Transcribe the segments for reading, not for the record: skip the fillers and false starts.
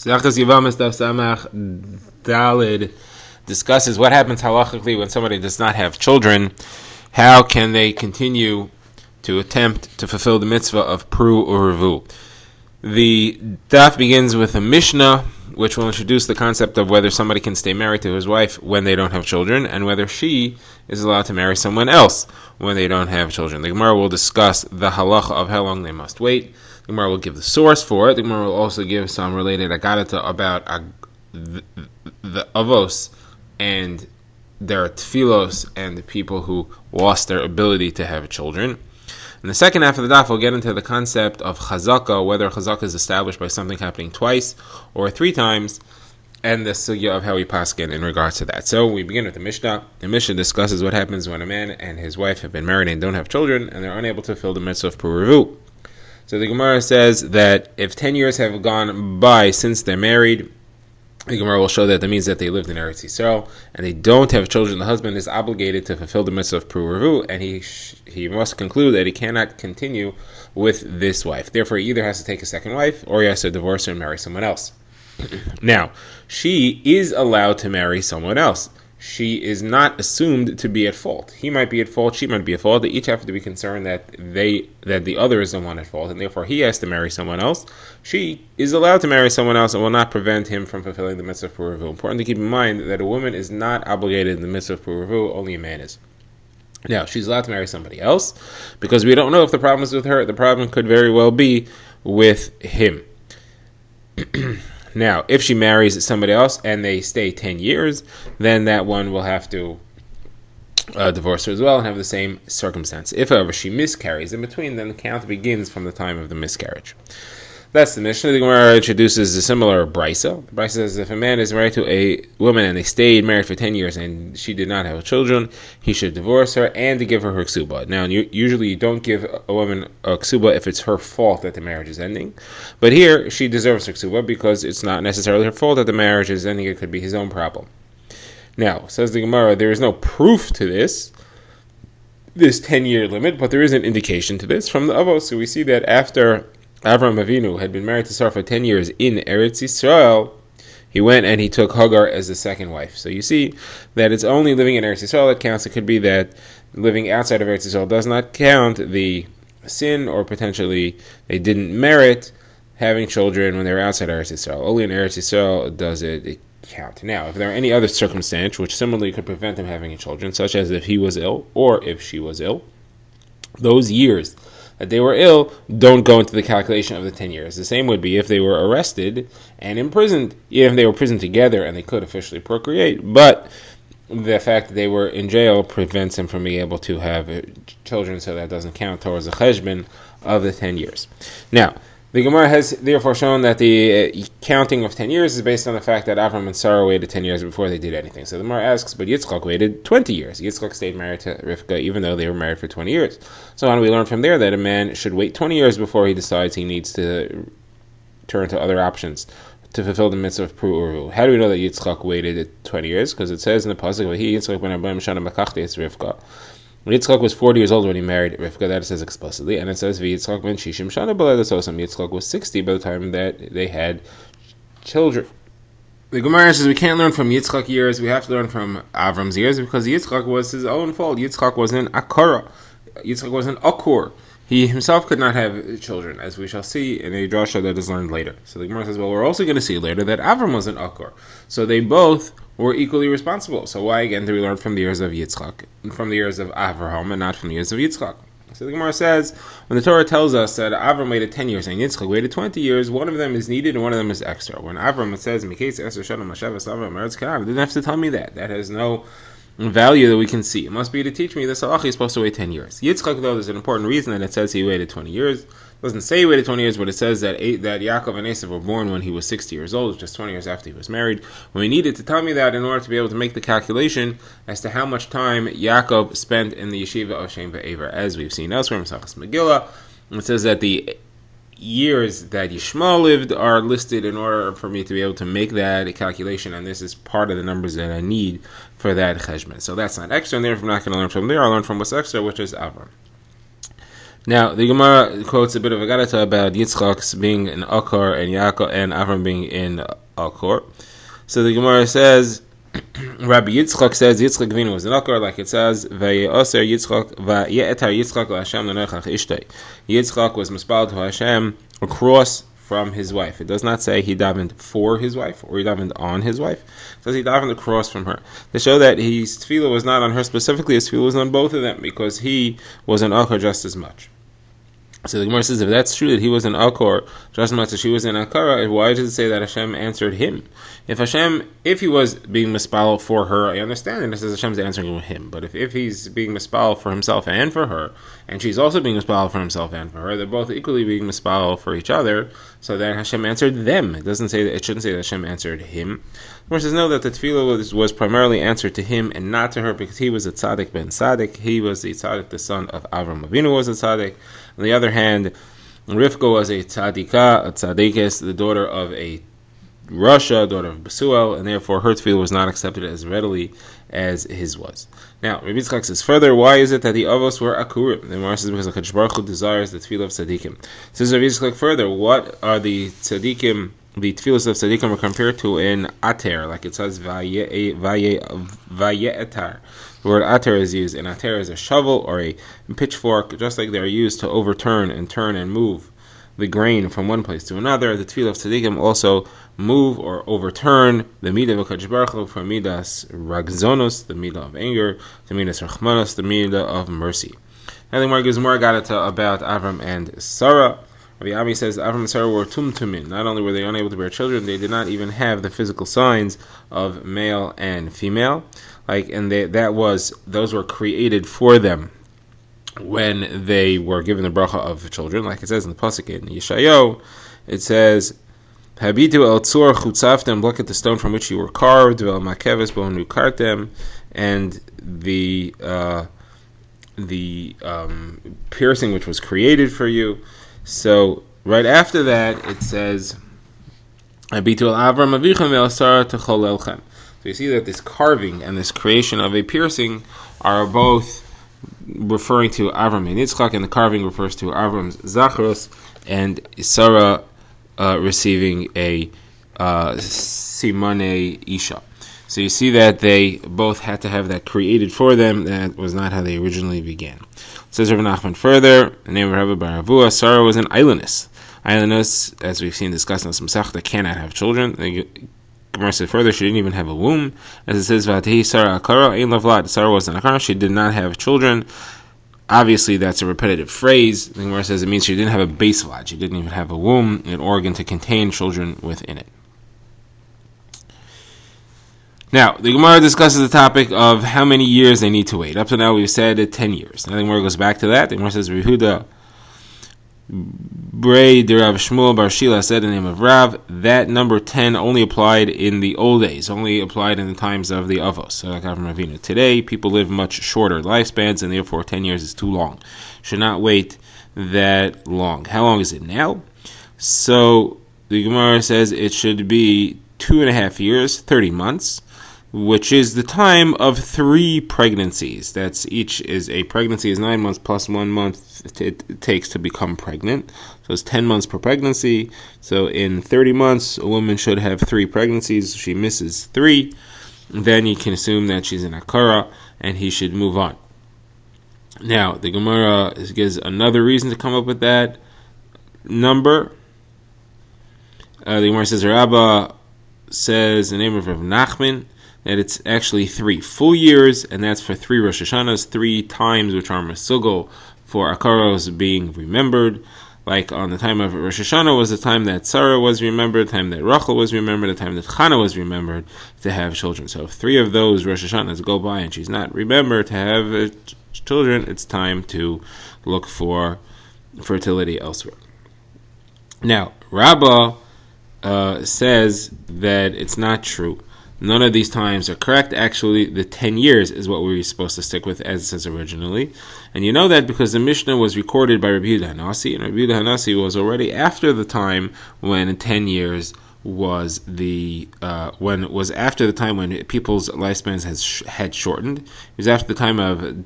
Yevamos Daf Dalid discusses what happens halachically when somebody does not have children. How can they continue to attempt to fulfill the mitzvah of pru or revu? The daf begins with a mishnah, which will introduce the concept of whether somebody can stay married to his wife when they don't have children, and whether she is allowed to marry someone else when they don't have children. The Gemara will discuss the halacha of how long they must wait. The Gemara will give the source for it. The Gemara will also give some related agadata about the avos and their tfilos and the people who lost their ability to have children. In the second half of the daf, we'll get into the concept of chazaka, whether chazaka is established by something happening twice or three times, and the sugya of how we paskin in regards to that. So we begin with the Mishnah. The Mishnah discusses what happens when a man and his wife have been married and don't have children, and they're unable to fulfill the mitzvah of pru. So the Gemara says that if 10 years have gone by since they're married, the Gemara will show that means that they lived in Eretz Yisrael and they don't have children. The husband is obligated to fulfill the mitzvah of pru, and he must conclude that he cannot continue with this wife. Therefore, he either has to take a second wife or he has to divorce her and marry someone else. Now, she is allowed to marry someone else. She is not assumed to be at fault. He might be at fault, she might be at fault. They each have to be concerned that the other is the one at fault, and therefore he has to marry someone else. She is allowed to marry someone else and will not prevent him from fulfilling the mitzvah of pru. Important to keep in mind that a woman is not obligated in the mitzvah of pru, only a man is. Now, she's allowed to marry somebody else, because we don't know if the problem is with her. The problem could very well be with him. Now, if she marries somebody else and they stay 10 years, then that one will have to divorce her as well and have the same circumstance. If, however, she miscarries in between, then the count begins from the time of the miscarriage. That's the Mishnah. The Gemara introduces a similar brisa. The brisa says if a man is married to a woman and they stayed married for 10 years and she did not have children, he should divorce her and to give her ksuba. Now, usually you don't give a woman a ksuba if it's her fault that the marriage is ending. But here, she deserves her ksuba because it's not necessarily her fault that the marriage is ending. It could be his own problem. Now, says the Gemara, there is no proof to this 10-year limit, but there is an indication to this from the avos. So we see that after Avram Avinu had been married to Sarah for 10 years in Eretz Yisrael, he went and he took Hagar as the second wife. So you see that it's only living in Eretz Yisrael that counts. It could be that living outside of Eretz Yisrael does not count the sin, or potentially they didn't merit having children when they were outside Eretz Yisrael. Only in Eretz Yisrael does it count. Now, if there are any other circumstance which similarly could prevent him having children, such as if he was ill or if she was ill, those years that they were ill don't go into the calculation of the 10 years. The same would be if they were arrested and imprisoned, even if they were imprisoned together and they could officially procreate, but the fact that they were in jail prevents them from being able to have children, so that doesn't count towards the cheshbon of the 10 years. Now, the Gemara has therefore shown that the counting of 10 years is based on the fact that Avram and Sarah waited 10 years before they did anything. So the Gemara asks, but Yitzchak waited 20 years. Yitzchak stayed married to Rivka even though they were married for 20 years. So how do we learn from there that a man should wait 20 years before he decides he needs to turn to other options to fulfill the mitzvah of pru u'ru? How do we know that Yitzchak waited 20 years? Because it says in the pasuk, "He Yitzchak ben Abraham shana makachtes Rivka." Yitzchak was 40 years old when he married Rivka. That it says explicitly, and it says Yitzchak ben Shishim shana b'ledas. Yitzchak was 60 by the time that they had children. The Gemara says we can't learn from Yitzchak years. We have to learn from Avram's years, because Yitzchak was his own fault. Yitzchak was an akara. Yitzchak was an akur. He himself could not have children, as we shall see in a drasha that is learned later. So the Gemara says, well, we're also going to see later that Avram was an akur. So they both were equally responsible. So why again do we learn from the years of Yitzchak, from the years of Avraham, and not from the years of Yitzchak? So the Gemara says, when the Torah tells us that Avram waited 10 years and Yitzchak waited 20 years, one of them is needed and one of them is extra. When Avram says, it didn't have to tell me that. That has no value that we can see. It must be to teach me that Salach is supposed to wait 10 years. Yitzchak, though, there's an important reason that it says he waited 20 years. It doesn't say he waited 20 years, but it says that Yaakov and Esav were born when he was 60 years old, just 20 years after he was married. When we needed to tell me that in order to be able to make the calculation as to how much time Yaakov spent in the yeshiva of Shem Ve'ever. As we've seen elsewhere in Masechus Megillah, it says that the years that Yishmael lived are listed in order for me to be able to make that calculation, and this is part of the numbers that I need for that cheshbon. So that's not extra, and therefore I'm not going to learn from there. I'll learn from what's extra, which is Avram. Now, the Gemara quotes a bit of a Gadata about Yitzchak's being in Akor and Yaakov and Avram being in Akor. So the Gemara says, Rabbi Yitzchak says Yitzchak Avinu was in Akor, like it says, Vaye'oser Yitzchak Vaye'etar Yitzchak LaHashem L'nechach Ishtay. Yitzchak was mispaled to Hashem across from his wife. It does not say he davened for his wife or he davened on his wife. It says he davened across from her. To show that his tefillah was not on her specifically, his tefillah was on both of them because he was in Akor just as much. So the Gemara says, if that's true that he was in Akor just as much as she was in Akara, why does it say that Hashem answered him? If he was being mispal for her, I understand it. It says Hashem's answering him. But if he's being mispal for himself and for her, and she's also being mispal for himself and for her, they're both equally being mispal for each other. So then Hashem answered them. It doesn't say that. It shouldn't say that Hashem answered him. The Gemara says no, that the tefillah was primarily answered to him and not to her because he was a tzaddik ben tzaddik. He was the tzaddik, the son of Avram Avinu was a tzaddik. On the other hand, Rivka was a tzaddikah, a tzaddikis, the daughter of a Russia, daughter of Besuel, and therefore her tefillah was not accepted as readily as his was. Now, Rabbi Yitzchak says further, why is it that the avos were akurim? The Gemara says because the HaKadosh Baruch Hu desires the tefillah of tzaddikim. Says Rabbi Yitzchak further, what are the tzaddikim? The tefillahs of tzaddikim are compared to in ater, like it says vaye'etar. The word ater is used, and ater is a shovel or a pitchfork, just like they are used to overturn and turn and move the grain from one place to another. The tefillah of tzaddikim also move or overturn the midah of HaKadosh Baruch Hu from midas ragzonos, the midah of anger, to midas rachmanos, the midah of mercy. Now the Gemara gives more gadata about Avram and Sarah. Rabbi Ami says Avram and Sarah were tumtumin. Not only were they unable to bear children, they did not even have the physical signs of male and female. Those were created for them when they were given the bracha of children, like it says in the pasuk in Yeshayahu. It says, "Habitu el tzur chutzaftem." Look at the stone from which you were carved. Vel makeves bo nukartem, and the piercing which was created for you. So right after that, it says, "Habitu el Avram avichem vel Sarah techolelchem." So you see that this carving and this creation of a piercing are both referring to Avram and Yitzchak, and the carving refers to Avram's Zachros and Sarah receiving a Simone Isha. So you see that they both had to have that created for them. That was not how they originally began. It says Rav Nachman further, the name of Rabbi Bar Avua, Sarah was an islandess. Islandess, as we've seen discussed in some Masechta, cannot have children. The Gemara said further, she didn't even have a womb. As it says, V'atehi Sarah Akara, Ein Lavlat. Sarah was an Akara, she did not have children. Obviously, that's a repetitive phrase. The Gemara says it means she didn't have a base lot. She didn't even have a womb, an organ to contain children within it. Now, the Gemara discusses the topic of how many years they need to wait. Up to now, we've said 10 years. Now, the Gemara goes back to that. The Gemara says, Rehuda Brei de Rav Shmuel Bar Shila said in the name of Rav, that number 10 only applied in the old days, only applied in the times of the Avos, so like Avram Avinu. Today, people live much shorter lifespans, and therefore 10 years is too long. Should not wait that long. How long is it now? So, the Gemara says it should be 2.5 years, 30 months, which is the time of 3 pregnancies. That's each is a pregnancy is 9 months plus 1 month it takes to become pregnant. So it's 10 months per pregnancy. So in 30 months, a woman should have 3 pregnancies. If she misses 3, then you can assume that she's in Akara and he should move on. Now, the Gemara gives another reason to come up with that number. The Gemara says, Rabba says the name of Rav Nachman, that it's actually 3 full years, and that's for 3 Rosh Hashanahs, 3 times which are Mesugel for Akaros being remembered. Like on the time of Rosh Hashanah was the time that Sarah was remembered, the time that Rachel was remembered, the time that Chana was remembered to have children. So if 3 of those Rosh Hashanahs go by and she's not remembered to have children, it's time to look for fertility elsewhere. Now, Rabbah says that it's not true. None of these times are correct. Actually, the 10 years is what we were supposed to stick with, as it says originally. And you know that because the Mishnah was recorded by Rabbi Yehuda Hanasi, and Rabbi Yehuda Hanasi was already after the time when 10 years was after the time when people's lifespans had shortened. It was after the time of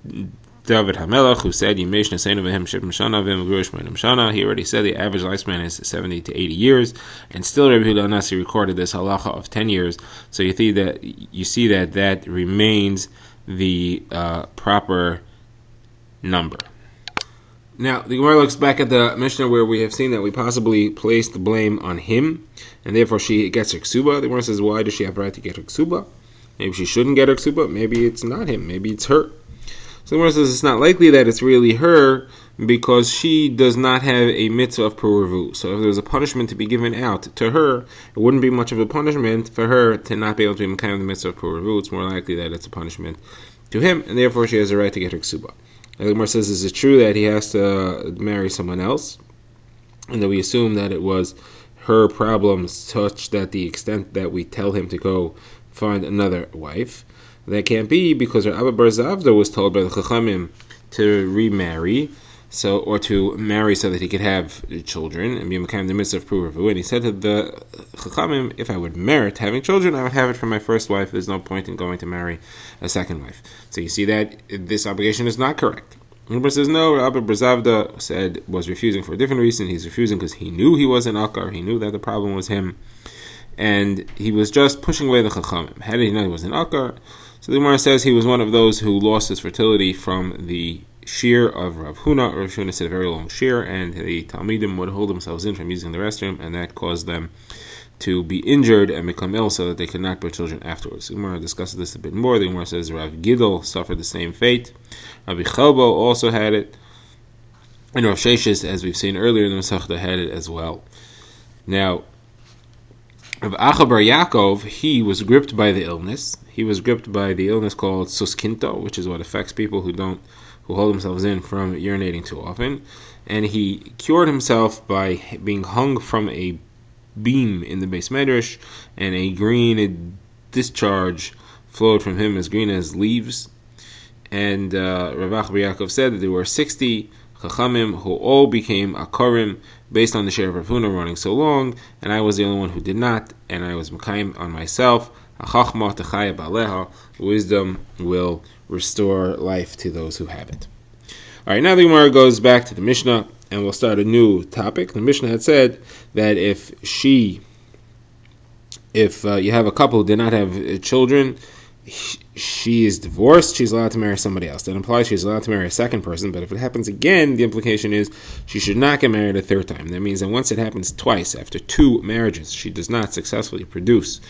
David Hamelach, who said, Yimesh Neseinu V'hem Shivim Shana V'hem Gurush Menim Shana. He already said the average lifespan is 70 to 80 years, and still Rabbi Yehuda Nasi recorded this halacha of 10 years. So you see that remains the proper number. Now, the Gemara looks back at the Mishnah where we have seen that we possibly placed the blame on him, and therefore she gets her ksuba. The Gemara says, why does she have a right to get her ksuba? Maybe she shouldn't get her ksuba. Maybe it's not him. Maybe it's her. So the Gemara says it's not likely that it's really her because she does not have a mitzvah of puravu. So if there was a punishment to be given out to her, it wouldn't be much of a punishment for her to not be able to be kind of the mitzvah of puravu. It's more likely that it's a punishment to him, and therefore she has a right to get her ksuba. And the Gemara says, is it true that he has to marry someone else? And that we assume that it was her problems such that the extent that we tell him to go find another wife. That can't be because her Abba Bar Zavda was told by the Chachamim to remarry, or to marry so that he could have children and be in the midst of Puravu. And he said to the Chachamim, if I would merit having children, I would have it from my first wife. There's no point in going to marry a second wife. So you see that this obligation is not correct. Rabbi says no. Rabbi Bar Zavda was refusing for a different reason. He's refusing because he knew he was an Akar. He knew that the problem was him, and he was just pushing away the Chachamim. How did he know he was an Akar? So the Gemara says he was one of those who lost his fertility from the shear of Rav Huna. Rav Huna said a very long shear, and the Talmidim would hold themselves in from using the restroom, and that caused them to be injured and become ill so that they could not bear children afterwards. The Gemara discusses this a bit more. The Gemara says Rav Gidel suffered the same fate. Rabbi Chelbo also had it. And Rav Sheshes, as we've seen earlier in the Masechta, had it as well. Now, Rav Acha Bar Yaakov, he was gripped by the illness. He was gripped by the illness called suskinto, which is what affects people who hold themselves in from urinating too often. And he cured himself by being hung from a beam in the Beis Medrash, and a green discharge flowed from him as green as leaves. And Rav Acha Bar Yaakov said that there were 60 Chachamim who all became Akarim based on the share of Rav Huna running so long, and I was the only one who did not, and I was Mekayim on myself. HaChachma techaya ba'aleha, wisdom will restore life to those who have it. Alright, now the Gemara goes back to the Mishnah, and we'll start a new topic. The Mishnah had said that if you have a couple who did not have children, she is divorced, she's allowed to marry somebody else. That implies she's allowed to marry a second person, but if it happens again, the implication is she should not get married a third time. That means that once it happens twice, after 2 marriages, she does not successfully produce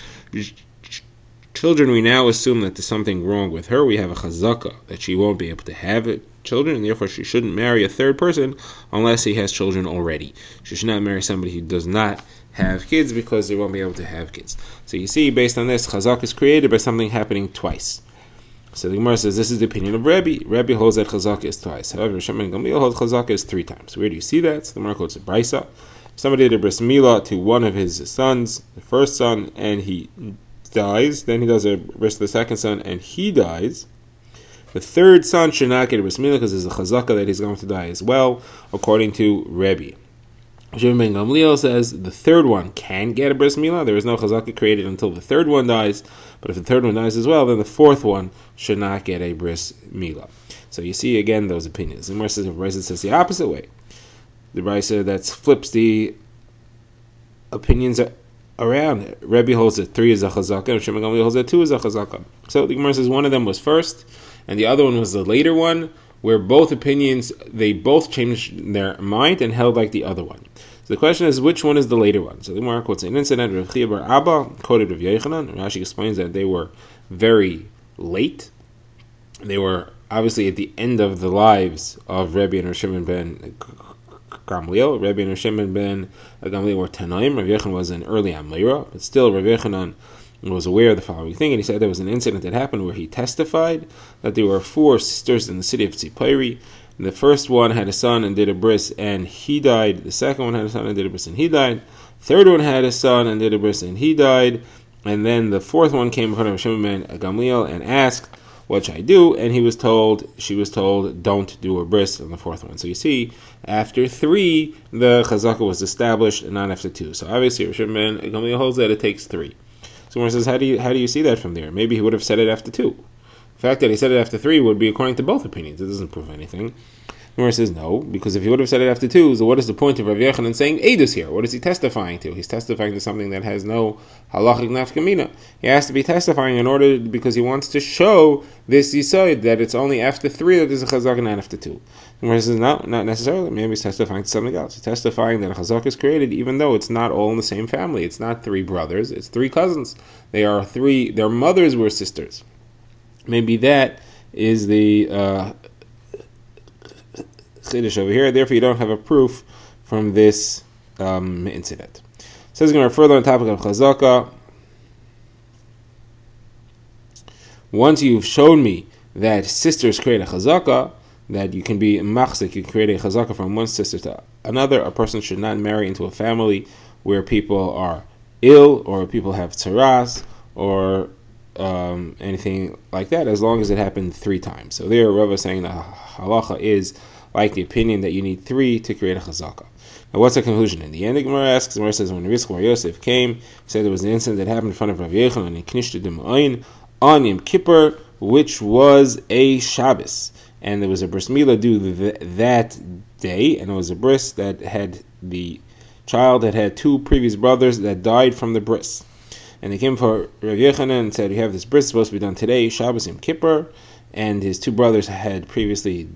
children, we now assume that there's something wrong with her. We have a chazaka that she won't be able to have children, and therefore she shouldn't marry a third person unless he has children already. She should not marry somebody who does not have kids because they won't be able to have kids. So you see, based on this, chazak is created by something happening twice. So the Gemara says this is the opinion of Rebbe. Rebbe holds that chazak is twice. However, Shimon and Gamliel holds chazak is 3 times. Where do you see that? So the Gemara quotes a brisa. Somebody did a bris milah to one of his sons, the first son, and he dies. Then he does a bris to the second son, and he dies. The third son should not get a bris milah because there's a chazaka that he's going to die as well, according to Rebbe. Shimon ben Gamliel says the third one can get a bris milah. There is no chazaka created until the third one dies, but if the third one dies as well, then the fourth one should not get a bris milah. So you see again those opinions. The Gemara says the opposite way. The brisa that flips the opinions around. Rebbe holds that 3 is a chazaka, and Shimon Gamliel holds that 2 is a chazaka. So the Gemara says one of them was first, and the other one was the later one, where both opinions, they both changed their mind and held like the other one. So the question is, which one is the later one? So the Gemara quotes an incident. Rav Chia bar Abba quoted Rav Yochanan. Rashi explains that they were very late. They were obviously at the end of the lives of Rebbe and Rav Shimon ben Gamliel. Rebbe and Rav Shimon ben Gamliel were Tanaim. Rav Yochanan was an early Amlira, but still Rav Yochanan was aware of the following thing, and he said there was an incident that happened where he testified that there were 4 sisters in the city of Tzipori. The first one had a son and did a bris, and he died. The second one had a son and did a bris, and he died. Third one had a son and did a bris, and he died. And then the fourth one came in front of Shimon ben Gamliel and asked, "What should I do?" And she was told, "Don't do a bris" on the fourth one. So you see, after 3, the chazaka was established, and not after 2. So obviously, Shimon ben Gamliel holds that it takes 3. So one says, how do you see that from there? Maybe he would have said it after 2. fact that he said it after 3 would be according to both opinions. It doesn't prove anything. Gemara says no, because if he would have said it after 2, so what is the point of Rav Yochanan saying Eidus here? What is he testifying to? He's testifying to something that has no halachic nafkamina. He has to be testifying in order, because he wants to show this Yisod that it's only after 3 that there's a chazaka, not after 2. Gemara says no, not necessarily. Maybe he's testifying to something else. He's testifying that a chazaka is created even though it's not all in the same family. It's not 3 brothers, it's 3 cousins. Their mothers were sisters. Maybe that is the Chiddush over here. Therefore, you don't have a proof from this incident. Says going to further on the topic of chazaka. Once you've shown me that sisters create a chazaka, that you can be machzik, you can create a chazaka from one sister to another. A person should not marry into a family where people are ill or people have tzaras or anything like that, as long as it happened 3 times. So there, Rav is saying the halacha is like the opinion that you need 3 to create a chazaka. Now, what's the conclusion? In the end, the Gemara asks, the Gemara says, when Rizk Bar Yosef came, he said there was an incident that happened in front of Rav Yochanan and Knishta D'Ma'ayin on Yom Kippur, which was a Shabbos. And there was a bris milah due that day, and it was a bris that had the child that had 2 previous brothers that died from the bris. And they came for Rav Yochanan and said, we have this bris supposed to be done today, Shabbos Yom Kippur, and his 2 brothers had previously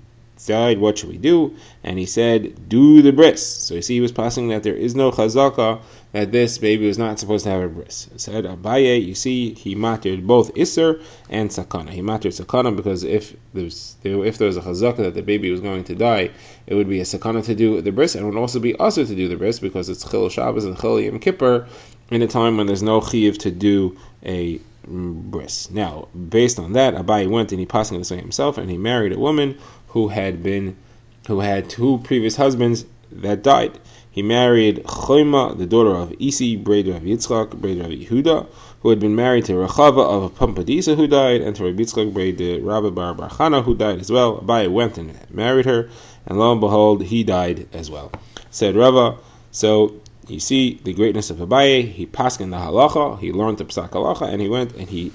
died, what should we do? And he said, do the bris. So you see, he was passing that there is no chazaka, that this baby was not supposed to have a bris. He said, Abaye, you see, he mattered both Isser and Sakana. He mattered Sakana because if there was a chazaka that the baby was going to die, it would be a Sakana to do the bris, and it would also be also to do the bris because it's Chil Shabbos and Chil Yom Kippur in a time when there's no chiyuv to do a bris. Now, based on that, Abaye went and he passed this way himself, and he married a woman who had 2 previous husbands that died. He married Choima, the daughter of Isi, brother of Yitzchak, brother of Yehuda, who had been married to Rechava of Pampadisa, who died, and to Rabbi Yitzchak, brother Rabbi Bar Chana, who died as well. Abaye went and married her, and lo and behold, he died as well. Said Rava, so you see the greatness of Abaye. He passed in the halacha, he learned the psak halacha, and he went and he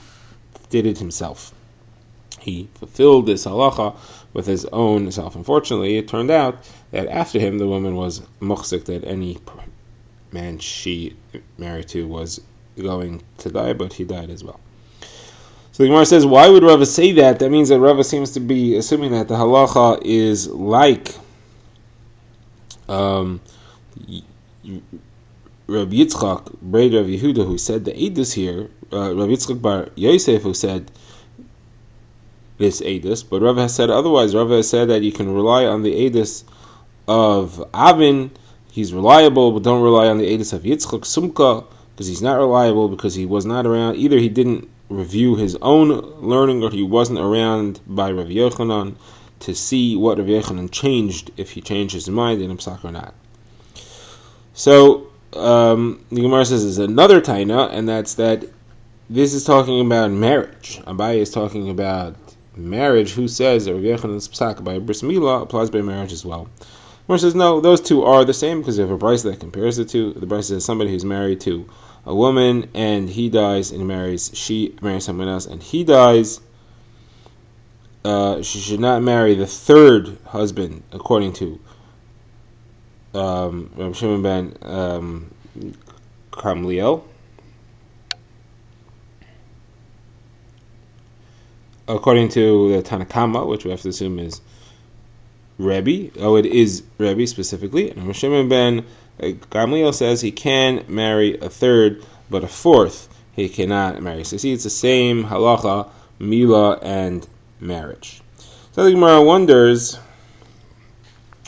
did it himself. He fulfilled this halacha with his own self. Unfortunately, it turned out that after him, the woman was muhsik, that any man she married to was going to die, but he died as well. So the Gemara says, why would Rava say that? That means that Rava seems to be assuming that the halacha is like Rabbi Yitzchak, brother of Yehuda, who said the Eidus here, Rabbi Yitzchak Bar Yosef, who said this Eidus, but Rava has said otherwise. Rava has said that you can rely on the Eidus of Avin, he's reliable, but don't rely on the Eidus of Yitzchak Sumka, because he's not reliable, because he was not around. Either he didn't review his own learning, or he wasn't around by Rav Yochanan to see what Rav Yochanan changed, if he changed his mind in Psak or not. So the Gemara says there's another taina, and that's that this is talking about marriage. Abaye is talking about marriage. Who says that Rav Yochanan's psak by bris milah applies by marriage as well? Gemara says no, those two are the same, because you have a brisa that compares the two. The brisa says somebody who's married to a woman and he dies and she marries someone else and he dies, she should not marry the 3rd husband, according to Rav Shimon ben Gamliel. According to the Tanakama, which we have to assume is Rebbe, it is Rebbe specifically, and Rav Shimon ben Gamliel says he can marry a 3rd, but a 4th he cannot marry. So see, it's the same halacha, milah, and marriage. So the Gemara wonders,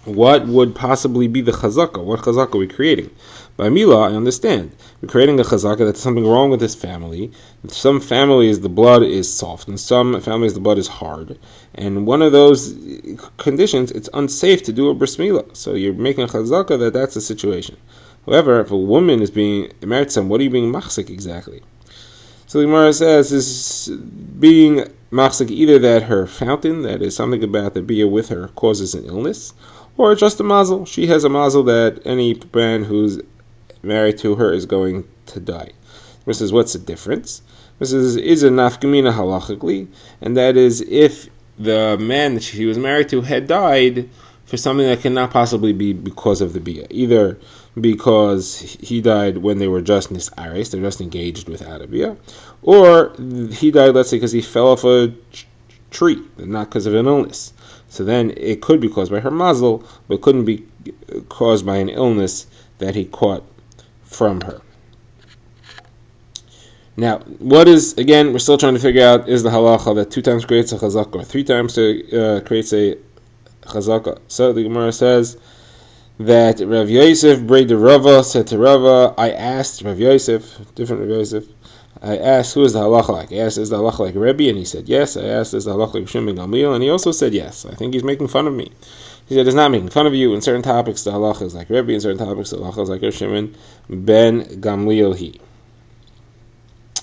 what would possibly be the chazaka? What chazaka are we creating? By milah, I understand. We're creating a chazaka that's something wrong with this family. In some families, the blood is soft. In some families, the blood is hard. And one of those conditions, it's unsafe to do a bris milah. So you're making a chazaka that's the situation. However, if a woman is being married to someone, what are you being machzik exactly? So the Gemara says, is being machzik either that her fountain, that is something about the bia with her, causes an illness, or just a mazel. She has a mazel that any man who's married to her is going to die. This is what's the difference? This is a nafkamina halachically, and that is if the man that she was married to had died for something that cannot possibly be because of the bia, either because he died when they were just nisaris, they're just engaged without a bia, or he died, let's say, because he fell off a tree, not because of an illness. So then it could be caused by her mazel, but couldn't be caused by an illness that he caught from her. Now, what is, again, we're still trying to figure out, is the halacha that 2 times creates a chazaka or 3 times creates a chazaka? So the Gemara says that Rav Yosef, Breda Rava, said to Rava, I asked Rav Yosef, different Rav Yosef, I asked, who is the halacha like? I asked, is the halacha like Rebbe? And he said, yes. I asked, is the halacha like Shimon ben Gamliel? And he also said, yes. I think he's making fun of me. He said, it's not making fun of you. In certain topics, the halacha is like Rebbe. In certain topics, the halacha is like Shimon ben Gamliel he.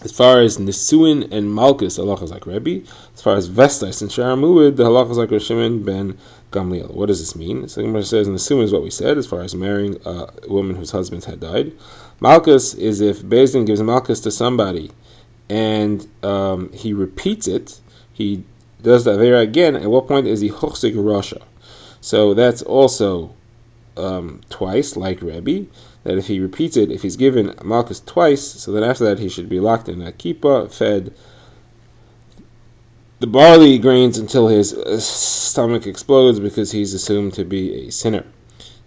As far as Nisuin and Malkus, the halacha is like Rebbe. As far as Vestais and Shara Mu'id, the halacha is like Shimon ben Gamliel. What does this mean? So the Gemara says, Nisuin is what we said, as far as marrying a woman whose husband had died. Malkus is if Beis Din gives Malkus to somebody and he repeats it, he does the Avera again, at what point is he Chochsik Rasha? So that's also twice, like Rebbe, that if he repeats it, if he's given Malkus twice, so then after that he should be locked in a kippah, fed the barley grains until his stomach explodes because he's assumed to be a sinner.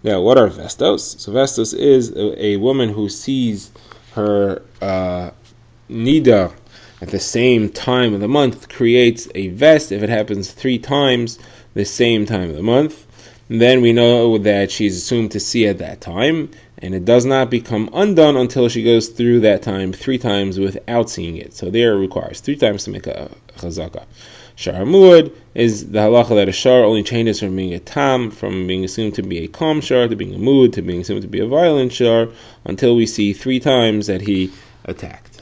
Now, what are vestos? So vestos is a woman who sees her nida at the same time of the month, creates a vest if it happens 3 times the same time of the month. And then we know that she's assumed to see at that time, and it does not become undone until she goes through that time 3 times without seeing it. So there it requires 3 times to make a chazaka. Shar Mu'ad is the halacha that a shar only changes from being a tam, from being assumed to be a calm shar, to being a mood, to being assumed to be a violent shar, until we see 3 times that he attacked.